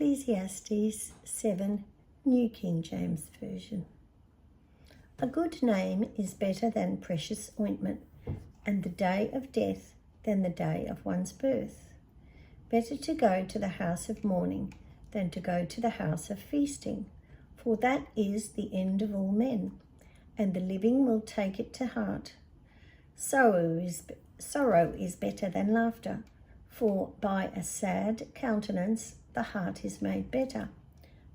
Ecclesiastes 7, New King James Version. A good name is better than precious ointment, and the day of death than the day of one's birth. Better to go to the house of mourning than to go to the house of feasting, for that is the end of all men, and the living will take it to heart. Sorrow is better than laughter, for by a sad countenance the heart is made better.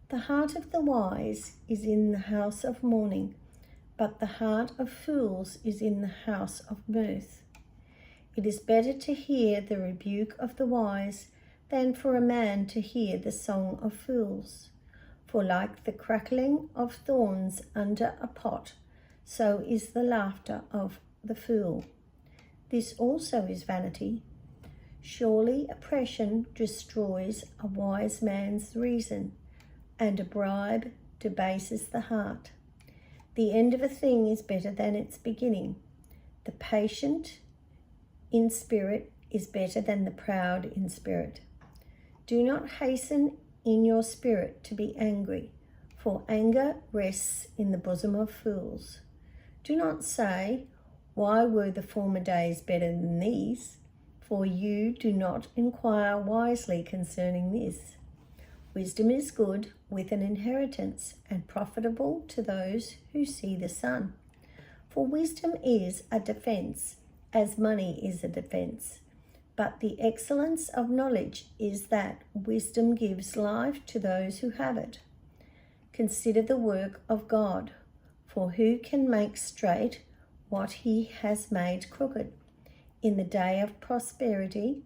The heart of the wise is in the house of mourning, but the heart of fools is in the house of mirth. It is better to hear the rebuke of the wise than for a man to hear the song of fools. For like the crackling of thorns under a pot, so is the laughter of the fool. This also is vanity. Surely oppression destroys a wise man's reason, and a bribe debases the heart. The end of a thing is better than its beginning. The patient in spirit is better than the proud in spirit. Do not hasten in your spirit to be angry, for anger rests in the bosom of fools. Do not say, "Why were the former days better than these?" For you do not inquire wisely concerning this. Wisdom is good with an inheritance, and profitable to those who see the sun. For wisdom is a defense, as money is a defense. But the excellence of knowledge is that wisdom gives life to those who have it. Consider the work of God, for who can make straight what he has made crooked? In the day of prosperity,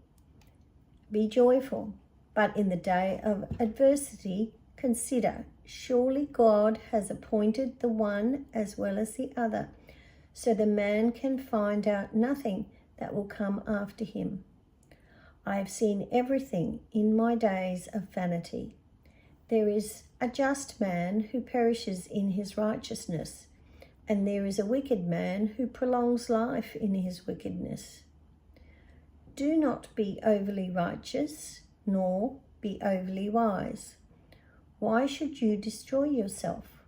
be joyful, but in the day of adversity, consider, surely God has appointed the one as well as the other, so the man can find out nothing that will come after him. I have seen everything in my days of vanity. There is a just man who perishes in his righteousness, and there is a wicked man who prolongs life in his wickedness. Do not be overly righteous, nor be overly wise. Why should you destroy yourself?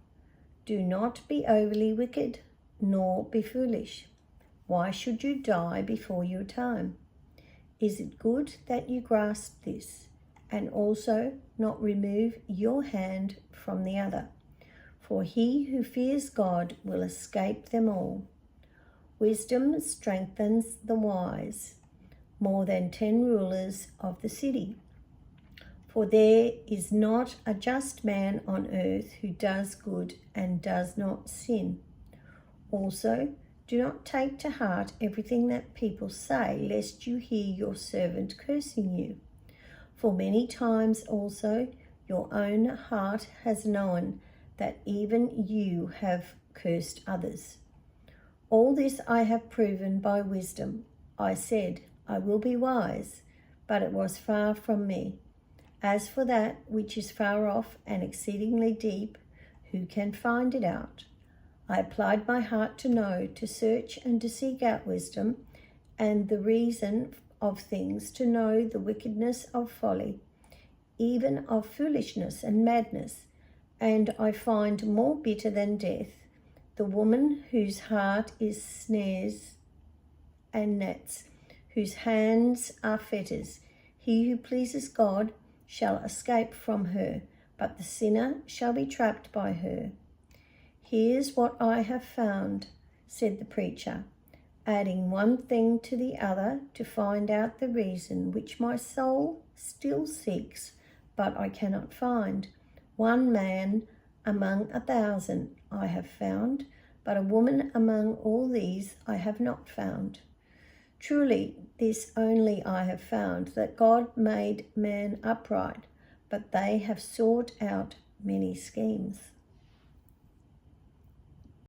Do not be overly wicked, nor be foolish. Why should you die before your time? Is it good that you grasp this, and also not remove your hand from the other? For he who fears God will escape them all. Wisdom strengthens the wise, more than 10 rulers of the city. For there is not a just man on earth who does good and does not sin. Also, do not take to heart everything that people say, lest you hear your servant cursing you. For many times also your own heart has known that even you have cursed others. All this I have proven by wisdom. I said, I will be wise, but it was far from me. As for that which is far off and exceedingly deep, who can find it out? I applied my heart to know, to search and to seek out wisdom, and the reason of things, to know the wickedness of folly, even of foolishness and madness. And I find more bitter than death, the woman whose heart is snares and nets, whose hands are fetters. He who pleases God shall escape from her, but the sinner shall be trapped by her. Here's what I have found, said the preacher, adding one thing to the other to find out the reason which my soul still seeks, but I cannot find. One man among 1,000 I have found, but a woman among all these I have not found. Truly, this only I have found, that God made man upright, but they have sought out many schemes.